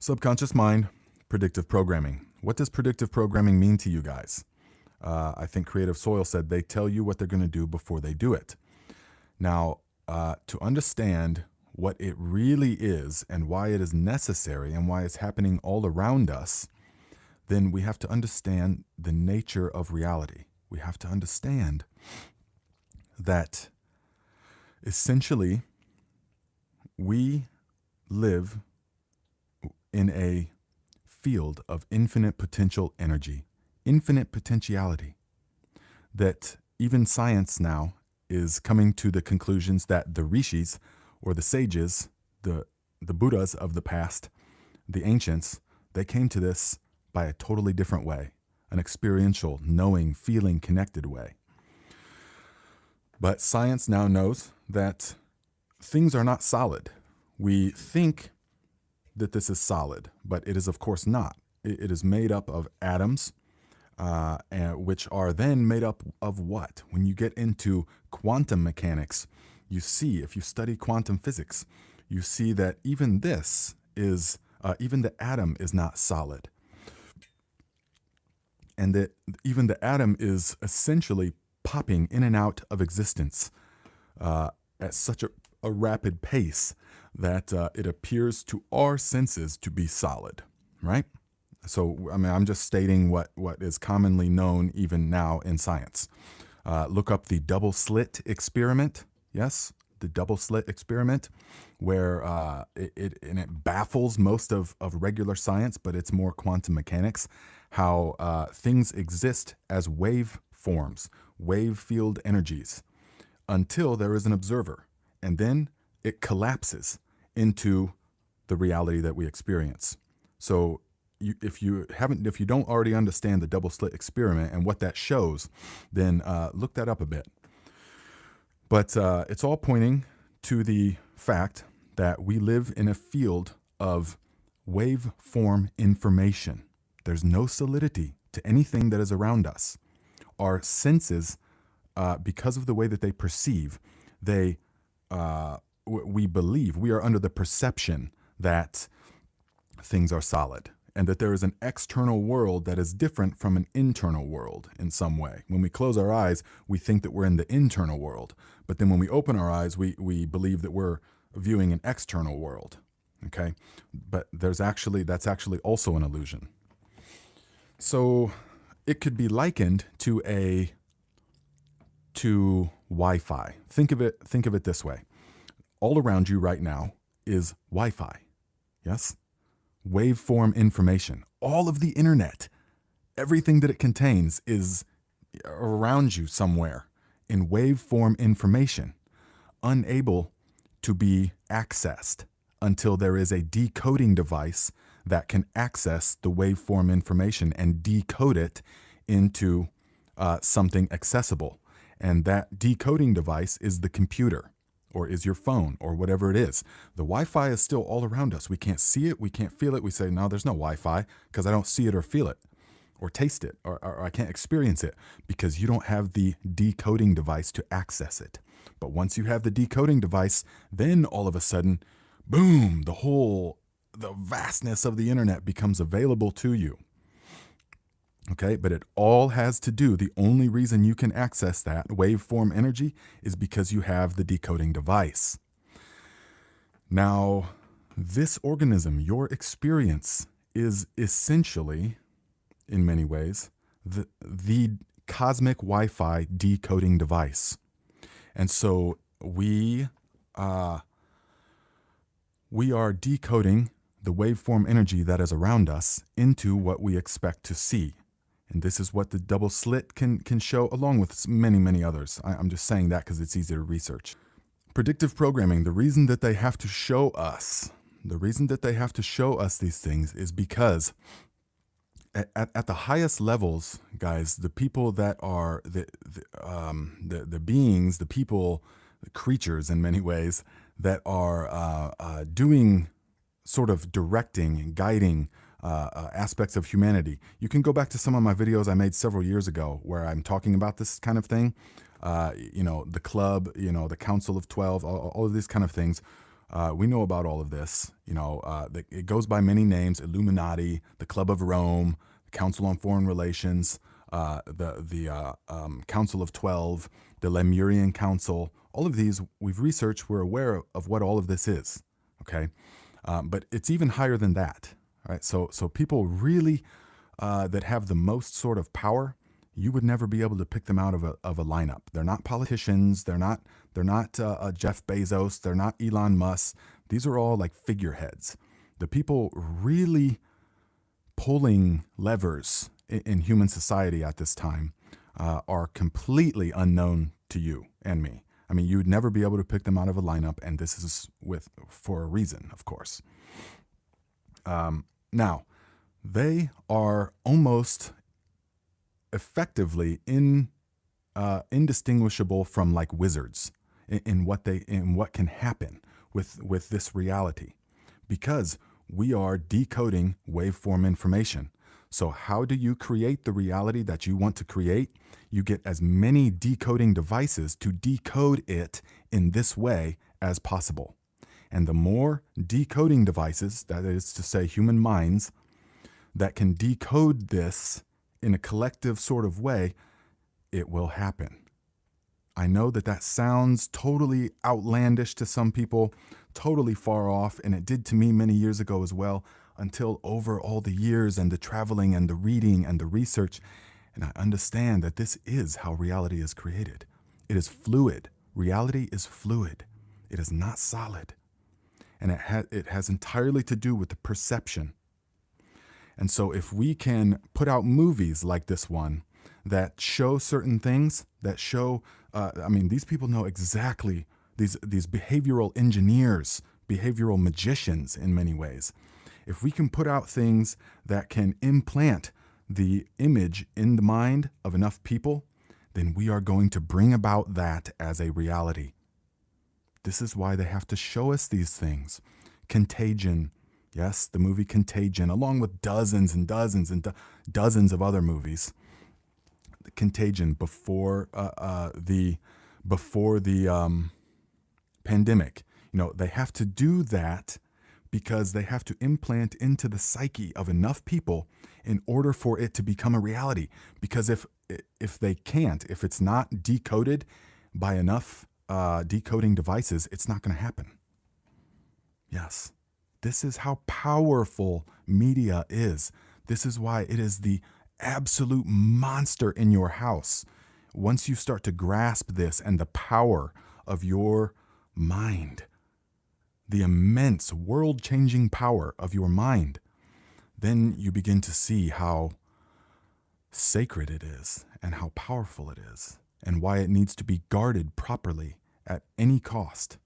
Subconscious mind, predictive programming. What does predictive programming mean to you guys? I think Creative Soil said they tell you what they're going to do before they do it. Now, to understand what it really is and why it is necessary and why it's happening all around us, then we have to understand the nature of reality. We have to understand that essentially we live in a field of infinite potential energy, infinite potentiality, that even science now is coming to the conclusions that the rishis, or the sages, the Buddhas of the past, the ancients, they came to this by a totally different way, an experiential, knowing, feeling, connected way. But science now knows that things are not solid. We think that this is solid, but it is of course not. It is made up of atoms, which are then made up of what? When you get into quantum mechanics, you see, if you study quantum physics, you see that even this is, even the atom is not solid. And that even the atom is essentially popping in and out of existence at such a rapid pace that it appears to our senses to be solid, right? So, I mean, I'm just stating what is commonly known even now in science. Look up the double slit experiment. Yes, the double slit experiment, where it baffles most of regular science, but it's more quantum mechanics, how things exist as wave forms, wave field energies, until there is an observer, and then it collapses into the reality that we experience. So if you don't already understand the double slit experiment and what that shows, then look that up a bit. But it's all pointing to the fact that we live in a field of waveform information. There's no solidity to anything that is around us. Our senses, because of the way that they perceive, we believe, we are under the perception that things are solid, and that there is an external world that is different from an internal world in some way. When we close our eyes, we think that we're in the internal world. But then when we open our eyes, we believe that we're viewing an external world. Okay? But that's actually also an illusion. So it could be likened to Wi-Fi. Think of it this way. All around you right now is Wi-Fi. Yes? Waveform information. All of the internet, everything that it contains is around you somewhere in waveform information, unable to be accessed until there is a decoding device that can access the waveform information and decode it into something accessible. And that decoding device is the computer, or is your phone, or whatever it is. The Wi-Fi is still all around us. We can't see it, we can't feel it. We say, no, there's no Wi-Fi because I don't see it or feel it or taste it, or I can't experience it, because you don't have the decoding device to access it. But once you have the decoding device, then all of a sudden, boom, the vastness of the internet becomes available to you. Okay, but it all has to do, the only reason you can access that waveform energy is because you have the decoding device. Now, this organism, your experience, is essentially, in many ways, the cosmic Wi-Fi decoding device. And so we are decoding the waveform energy that is around us into what we expect to see. And this is what the double slit can show, along with many, many others. I'm just saying that because it's easy to research. Predictive programming, the reason that they have to show us these things is because at the highest levels, guys, the people that are the beings, the people, the creatures in many ways, that are doing sort of directing and guiding aspects of humanity. You can go back to some of my videos I made several years ago where I'm talking about this kind of thing. The club, the Council of 12, all of these kind of things. We know about all of this. It goes by many names: Illuminati, the Club of Rome, the Council on Foreign Relations, the Council of 12, the Lemurian Council. All of these we've researched. We're aware of what all of this is. Okay, but it's even higher than that. Right? So people really that have the most sort of power, you would never be able to pick them out of a lineup. They're not politicians. They're not Jeff Bezos. They're not Elon Musk. These are all like figureheads. The people really pulling levers in human society at this time are completely unknown to you and me. I mean, you'd never be able to pick them out of a lineup, and this is for a reason, of course. Now, they are almost effectively indistinguishable from like wizards in what can happen with this reality, because we are decoding waveform information. So how do you create the reality that you want to create? You get as many decoding devices to decode it in this way as possible. And the more decoding devices, that is to say human minds, that can decode this in a collective sort of way, it will happen. I know that sounds totally outlandish to some people, totally far off, and it did to me many years ago as well, until over all the years and the traveling and the reading and the research, and I understand that this is how reality is created. It is fluid. Reality is fluid. It is not solid. And it has entirely to do with the perception. And so if we can put out movies like this one that show certain things, that show, these people know exactly, these behavioral engineers, behavioral magicians in many ways. If we can put out things that can implant the image in the mind of enough people, then we are going to bring about that as a reality. This is why they have to show us these things. Contagion. Yes, the movie Contagion, along with dozens and dozens and dozens of other movies. Contagion before the pandemic. They have to do that because they have to implant into the psyche of enough people in order for it to become a reality. Because if they can't, if it's not decoded by enough decoding devices, it's not going to happen. Yes. This is how powerful media is. This is why it is the absolute monster in your house. Once you start to grasp this and the power of your mind, the immense world-changing power of your mind, then you begin to see how sacred it is and how powerful it is and why it needs to be guarded properly at any cost.